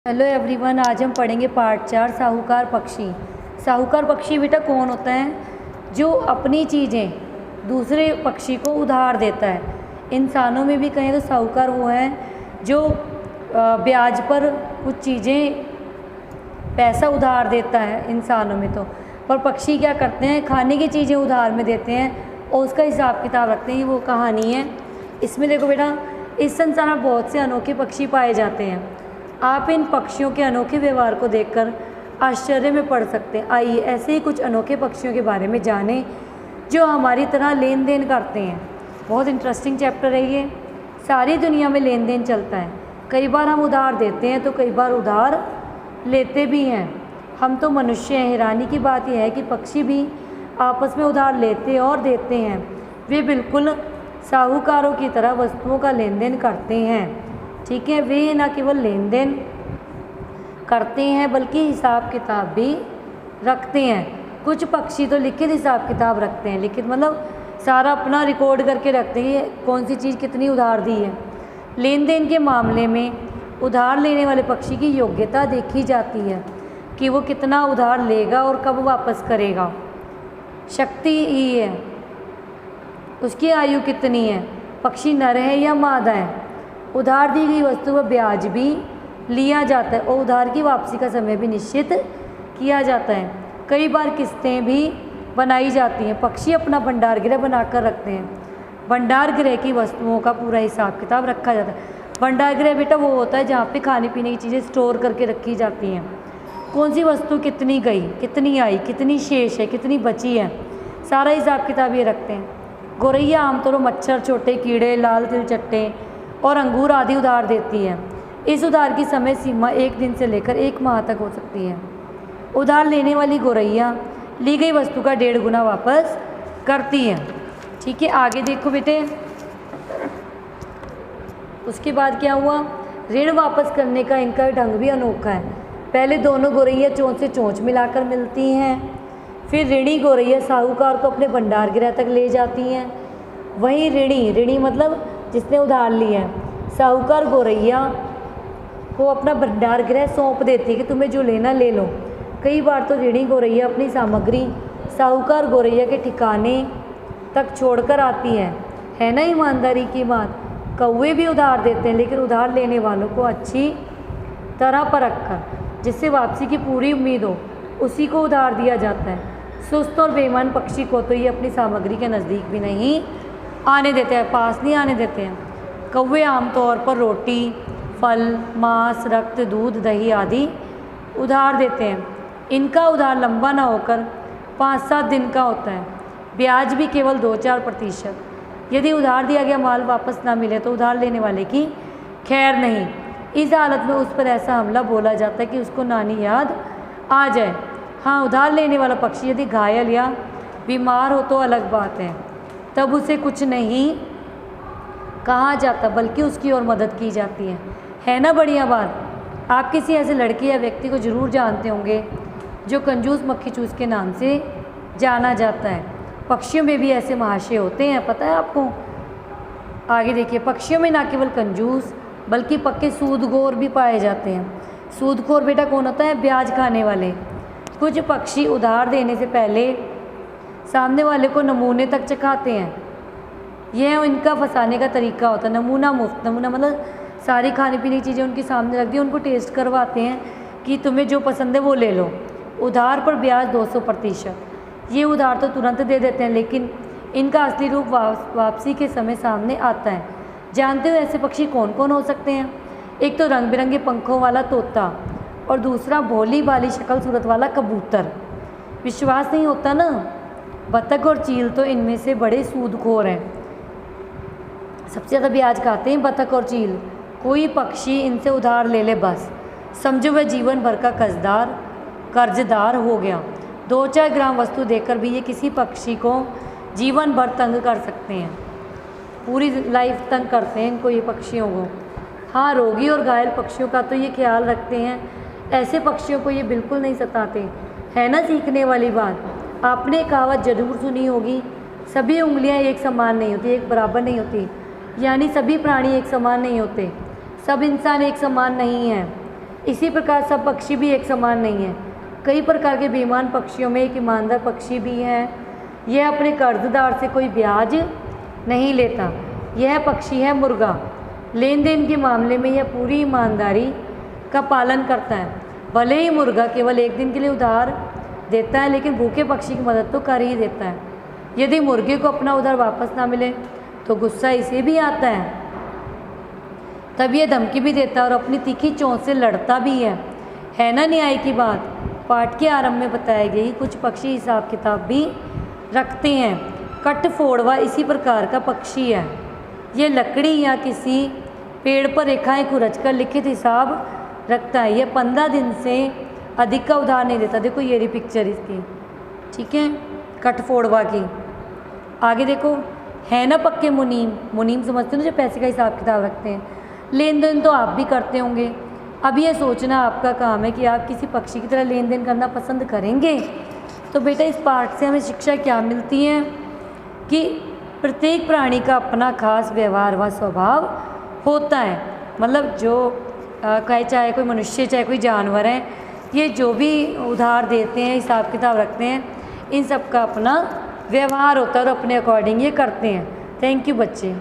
Hello everyone, आज हम पढ़ेंगे पार्ट 4 साहूकार पक्षी। साहूकार पक्षी बेटा कौन होता है? जो अपनी चीज़ें दूसरे पक्षी को उधार देता है। इंसानों में भी कहें तो साहूकार वो है जो ब्याज पर कुछ चीज़ें पैसा उधार देता है इंसानों में। तो पर पक्षी क्या करते हैं, खाने की चीज़ें उधार में देते हैं और उसका हिसाब किताब रखते हैं। वो कहानी है इसमें। देखो बेटा, इस संसार में बहुत से अनोखे पक्षी पाए जाते हैं। आप इन पक्षियों के अनोखे व्यवहार को देखकर आश्चर्य में पड़ सकते हैं। आइए ऐसे ही कुछ अनोखे पक्षियों के बारे में जानें जो हमारी तरह लेन देन करते हैं। बहुत इंटरेस्टिंग चैप्टर है ये। सारी दुनिया में लेन देन चलता है। कई बार हम उधार देते हैं तो कई बार उधार लेते भी हैं। हम तो मनुष्य हैं। हैरानी की बात यह है कि पक्षी भी आपस में उधार लेते और देते हैं। वे बिल्कुल साहूकारों की तरह वस्तुओं का लेन देन करते हैं। ठीक है, वे न केवल लेन देन करते हैं बल्कि हिसाब किताब भी रखते हैं। कुछ पक्षी तो लिखित हिसाब किताब रखते हैं। लिखित मतलब सारा अपना रिकॉर्ड करके रखते हैं कौन सी चीज़ कितनी उधार दी है। लेन देन के मामले में उधार लेने वाले पक्षी की योग्यता देखी जाती है कि वो कितना उधार लेगा और कब वापस करेगा। शक्ति ही है, उसकी आयु कितनी है, पक्षी नर है या मादा है। उधार दी गई वस्तु पर ब्याज भी लिया जाता है और उधार की वापसी का समय भी निश्चित किया जाता है। कई बार किस्तें भी बनाई जाती हैं। पक्षी अपना भंडार गृह बनाकर रखते हैं। भंडार गृह की वस्तुओं का पूरा हिसाब किताब रखा जाता है। भंडार गृह बेटा वो होता है जहाँ पे खाने पीने की चीज़ें स्टोर करके रखी जाती हैं। कौन सी वस्तु कितनी गई, कितनी आई, कितनी शेष है, कितनी बची है, सारा हिसाब किताब ये रखते हैं। गौरैया आमतौर पर मच्छर, छोटे कीड़े, लाल तिल चट्टे और अंगूर आदि उधार देती है। इस उधार की समय सीमा 1 दिन से लेकर 1 माह तक हो सकती है। उधार लेने वाली गौरैया ली गई वस्तु का 1.5 गुना वापस करती है। ठीक है, आगे देखो बेटे। उसके बाद क्या हुआ, ऋण वापस करने का इनका ढंग भी अनोखा है। पहले दोनों गौरैया चोंच से चोंच मिलाकर मिलती हैं। फिर ऋणी गौरैया साहूकार को अपने भंडार गृह तक ले जाती हैं। वहीं ऋणी मतलब जिसने उधार लिया है, साहूकार गौरैया को अपना भंडार गृह सौंप देती है कि तुम्हें जो लेना ले लो। कई बार तो ऋणी गौरैया अपनी सामग्री साहूकार गौरैया के ठिकाने तक छोड़कर आती है ना ईमानदारी की बात। कौवे भी उधार देते हैं, लेकिन उधार लेने वालों को अच्छी तरह परख कर जिससे वापसी की पूरी उम्मीद हो उसी को उधार दिया जाता है। सुस्त और बेईमान पक्षी को तो ये अपनी सामग्री के नज़दीक भी नहीं आने देते हैं, पास नहीं आने देते हैं। कौवे आमतौर पर रोटी, फल, मांस, रक्त, दूध, दही आदि उधार देते हैं। इनका उधार लंबा ना होकर 5-7 दिन का होता है। ब्याज भी केवल 2-4%। यदि उधार दिया गया माल वापस ना मिले तो उधार लेने वाले की खैर नहीं। इस हालत में उस पर ऐसा हमला बोला जाता है कि उसको नानी याद आ जाए। हाँ, उधार लेने वाला पक्षी यदि घायल या बीमार हो तो अलग बात है, तब उसे कुछ नहीं कहा जाता बल्कि उसकी और मदद की जाती है ना बढ़िया बात। आप किसी ऐसे लड़के या व्यक्ति को ज़रूर जानते होंगे जो कंजूस मक्खी चूस के नाम से जाना जाता है। पक्षियों में भी ऐसे महाशय होते हैं, पता है आपको। आगे देखिए, पक्षियों में ना केवल कंजूस बल्कि पक्के सूदखोर भी पाए जाते हैं। सूदखोर बेटा कौन होता है? ब्याज खाने वाले। कुछ पक्षी उधार देने से पहले सामने वाले को नमूने तक चखाते हैं। यह इनका फंसाने का तरीका होता है। नमूना मुफ्त। नमूना मतलब सारी खाने पीने की चीज़ें उनके सामने रख दी, उनको टेस्ट करवाते हैं कि तुम्हें जो पसंद है वो ले लो। उधार पर ब्याज 200%। ये उधार तो तुरंत दे देते हैं, लेकिन इनका असली रूप वापसी के समय सामने आता है। जानते हो ऐसे पक्षी कौन कौन हो सकते हैं? एक तो रंग बिरंगे पंखों वाला तोता और दूसरा भोली भाली शक्ल सूरत वाला कबूतर। विश्वास नहीं होता ना? बतख और चील तो इनमें से बड़े सूदखोर हैं। सबसे ज़्यादा ब्याज खाते हैं बतख और चील। कोई पक्षी इनसे उधार ले ले बस समझो वह जीवन भर का कर्जदार हो गया। 2-4 ग्राम वस्तु देकर भी ये किसी पक्षी को जीवन भर तंग कर सकते हैं। पूरी लाइफ तंग करते हैं इनको, ये पक्षियों को। हाँ, रोगी और घायल पक्षियों का तो ये ख्याल रखते हैं। ऐसे पक्षियों को ये बिल्कुल नहीं सताते, है ना सीखने वाली बात। आपने कहावत जरूर सुनी होगी, सभी उंगलियां एक समान नहीं होती, एक बराबर नहीं होती। यानी सभी प्राणी एक समान नहीं होते, सब इंसान एक समान नहीं हैं। इसी प्रकार सब पक्षी भी एक समान नहीं है। कई प्रकार के बेईमान पक्षियों में एक ईमानदार पक्षी भी है। यह अपने कर्जदार से कोई ब्याज नहीं लेता। यह पक्षी है मुर्गा। लेन देन के मामले में यह पूरी ईमानदारी का पालन करता है। भले ही मुर्गा केवल एक दिन के लिए उधार देता है, लेकिन भूखे पक्षी की मदद तो कर ही देता है। यदि मुर्गे को अपना उधार वापस ना मिले तो गुस्सा इसे भी आता है, तब यह धमकी भी देता है और अपनी तीखी चोंच से लड़ता भी है ना न्याय की बात। पाठ के आरंभ में बताए गई कुछ पक्षी हिसाब किताब भी रखते हैं। कठफोड़वा इसी प्रकार का पक्षी है। ये लकड़ी या किसी पेड़ पर रेखाएं खुरचकर लिखित हिसाब रखता है। यह 15 दिन से अधिक का उधार नहीं देता। देखो ये रही पिक्चर इसकी, ठीक है, कठफोड़वा की। आगे देखो, है ना पक्के मुनीम। मुनीम समझते हो ना, जो पैसे का हिसाब किताब रखते हैं। लेन देन तो आप भी करते होंगे। अब ये सोचना आपका काम है कि आप किसी पक्षी की तरह लेन देन करना पसंद करेंगे। तो बेटा इस पाठ से हमें शिक्षा क्या मिलती है कि प्रत्येक प्राणी का अपना खास व्यवहार व स्वभाव होता है। मतलब जो चाहे कोई मनुष्य चाहे कोई जानवर है, ये जो भी उधार देते हैं, हिसाब किताब रखते हैं, इन सब का अपना व्यवहार होता है और अपने अकॉर्डिंग ये करते हैं। थैंक यू बच्चे।